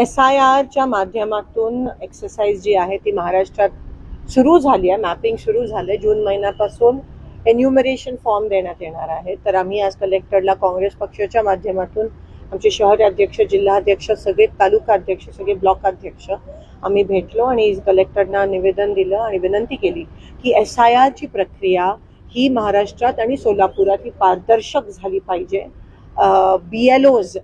SIRच्या माध्यमातून एक्सरसाइज जी आहे ती महाराष्ट्रात सुरू झाली आहे. मॅपिंग सुरू झालं. जून महिन्यापासून एन्युमरेशन फॉर्म देण्यात येणार आहे. तर आम्ही आज कलेक्टरला काँग्रेस पक्षाच्या माध्यमातून आमचे शहर अध्यक्ष, जिल्हा अध्यक्ष, सगळे तालुका अध्यक्ष, सगळे ब्लॉक अध्यक्ष आम्ही भेटलो आणि कलेक्टरना निवेदन दिलं आणि विनंती केली की SIRची प्रक्रिया ही महाराष्ट्रात आणि सोलापुरात ही पारदर्शक झाली पाहिजे. BLOज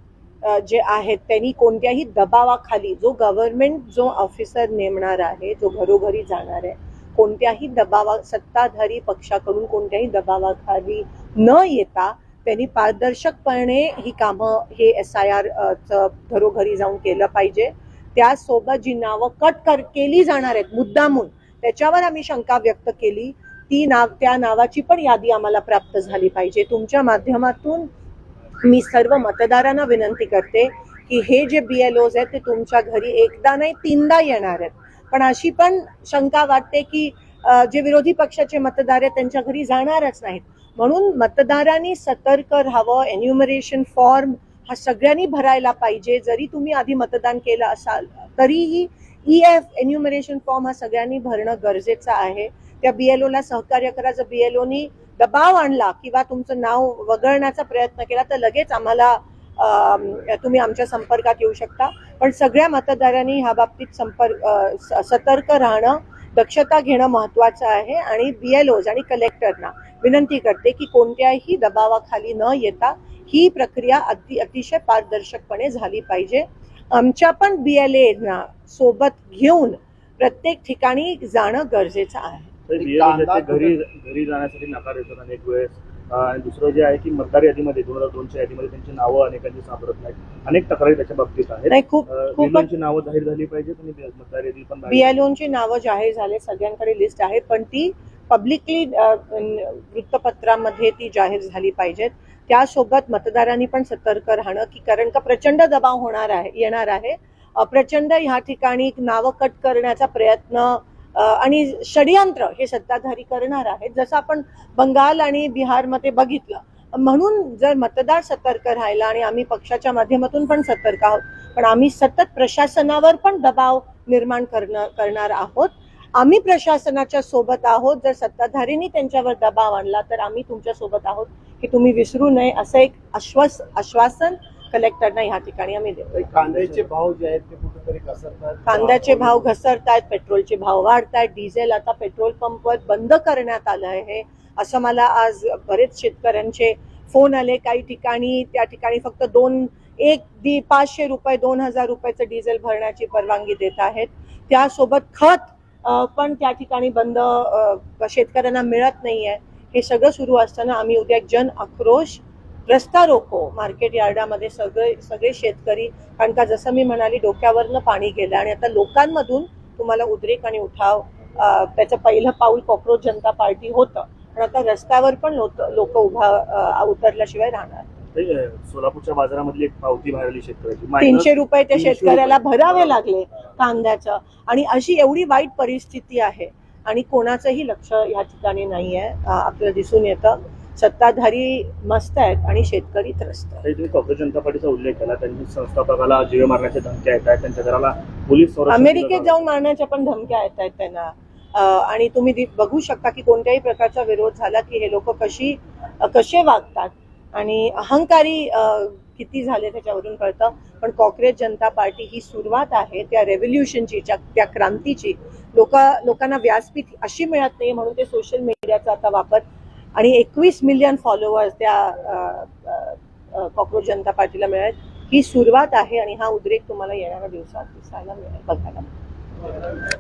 जे आहेत त्यांनी कोणत्याही दबावाखाली जो गव्हर्नमेंट जो ऑफिसर नेमणार आहे, जो घरोघरी जाणार आहे, कोणत्याही सत्ताधारी पक्षाकडून कोणत्याही दबावाखाली न येता त्यांनी पारदर्शकपणे ही कामं हे SIR घरोघरी जाऊन केलं पाहिजे. त्यासोबत जी नावं केली जाणार आहेत मुद्दामून, त्याच्यावर आम्ही शंका व्यक्त केली. त्या नावाची पण यादी आम्हाला प्राप्त झाली पाहिजे. तुमच्या माध्यमातून मी सर्व मतदारांना विनंती करते की हे जे BLOज आहेत ते तुमच्या घरी एकदा नाही 3दा येणार आहेत. पण अशी पण शंका वाटते की जे विरोधी पक्षाचे मतदार आहेत त्यांच्या घरी जाणारच नाहीत. म्हणून मतदारांनी सतर्क राहावं. एन्युमरेशन फॉर्म हा सगळ्यांनी भरायला पाहिजे. जरी तुम्ही आधी मतदान केलं असाल तरीही EF एन्युमरेशन फॉर्म हा सगळ्यांनी भरणं गरजेचं आहे. त्या BLOला सहकार्य करा. जर BLOनी दबाव आणला किंवा तुमचं नाव वगळण्याचा प्रयत्न केला तर लगेच आम्हाला तुम्ही आमच्या संपर्कात येऊ शकता. पण सगळ्या मतदारांनी ह्या बाबतीत सतर्क राहणं, दक्षता घेणं महत्त्वाचं आहे. आणि BLOज आणि कलेक्टरना विनंती करते की कोणत्याही दबावाखाली न येता ही प्रक्रिया अतिशय पारदर्शकपणे झाली पाहिजे. आमच्या पण BLAना सोबत घेऊन प्रत्येक ठिकाणी जाणं गरजेचं आहे. घरी जाण्यासाठी नकार येतात अनेक वेळेस. आणि दुसरं जे आहे की मतदार यादीमध्ये 2002च्या यादीमध्ये त्यांची नावं अनेकांची सापडत नाहीत. अनेक तक्रारी त्याच्या बाबतीत आहेत. खूप नावं जाहीर झाली पाहिजे. मतदार यादी पण BLOची नावं जाहीर झाले, सगळ्यांकडे लिस्ट आहे, पण ती पब्लिकली वृत्तपत्रामध्ये ती जाहीर झाली पाहिजेत. त्यासोबत मतदारांनी पण सतर्क राहणं की कारण का प्रचंड दबाव येणार आहे. प्रचंड ह्या ठिकाणी नावं कट करण्याचा प्रयत्न आणि षडयंत्र हे सत्ताधारी करणार आहेत, जसं आपण बंगाल आणि बिहारमध्ये बघितलं. म्हणून जर मतदार सतर्क राहिला आणि आम्ही पक्षाच्या माध्यमातून पण सतर्क आहोत, पण आम्ही सतत प्रशासनावर पण दबाव निर्माण करणार आहोत. आम्ही प्रशासनाच्या सोबत आहोत. जर सत्ताधारींनी त्यांच्यावर दबाव आणला तर आम्ही तुमच्या सोबत आहोत की तुम्ही विसरू नये, असं एक आश्वासन कलेक्टरना ह्या ठिकाणी आम्ही देतो. कांद्याचे भाव जे आहेत ते कुठेतरी घसरतात. कांद्याचे भाव घसरतायत, पेट्रोलचे भाव वाढतायत, डिझेल आता पेट्रोल पंपवर बंद करण्यात आलं आहे असं मला आज बरेच शेतकऱ्यांचे फोन आले. काही ठिकाणी त्या ठिकाणी फक्त 500 रुपये 2000 रुपयाचं डिझेल भरण्याची परवानगी देत आहेत. त्यासोबत खत पण त्या ठिकाणी बंद, शेतकऱ्यांना मिळत नाहीये. हे सगळं सुरू असताना आम्ही उद्या जन आक्रोश रस्ता रोको मार्केट यार्डामध्ये सगळे शेतकरी, कारण का जसं मी म्हणाली डोक्यावरनं पाणी गेलं आणि आता लोकांमधून तुम्हाला उद्रेक आणि उठाव, त्याचं पहिलं पाऊल कॉक्रोच जनता पार्टी होतं, पण आता रस्त्यावर पण लोक उतरल्याशिवाय राहणार. सोलापूरच्या बाजारामधली एक पावती भरली शेतकऱ्याची 300 रुपये त्या शेतकऱ्याला भरावे लागले कांद्याचं. आणि अशी एवढी वाईट परिस्थिती आहे आणि कोणाचंही लक्ष या ठिकाणी नाहीये. आपल्याला दिसून येतं सत्ताधारी मस्त आहेत आणि शेतकरी त्रस्त आहेत. तुम्ही काँग्रेस जनता पार्टीचा उल्लेख केला. त्यांनी संस्थापकाला जीवे मारण्याच्या धमक्या येत आहेत, त्यांच्या घराला पोलीस अमेरिकेत जाऊन मारण्याच्या पण धमक्या येत आहेत त्यांना. आणि तुम्ही बघू शकता की कोणत्याही प्रकारचा विरोध झाला की हे लोक कसे वागतात आणि अहंकारी किती झाले त्याच्यावरून कळतं. पण काँग्रेस जनता पार्टी ही सुरुवात आहे त्या रेव्होल्युशनची, त्या क्रांतीची. लोकांना व्यासपीठ अशी मिळत नाही म्हणून ते सोशल मीडियाचा आता वापर आणि 21 मिलियन फॉलोअर्स त्या काँग्रेस जनता पार्टीला मिळेल. ही सुरुवात आहे आणि हा उद्रेक तुम्हाला येणाऱ्या दिवसात दिसायला मिळेल, बघायला मिळेल.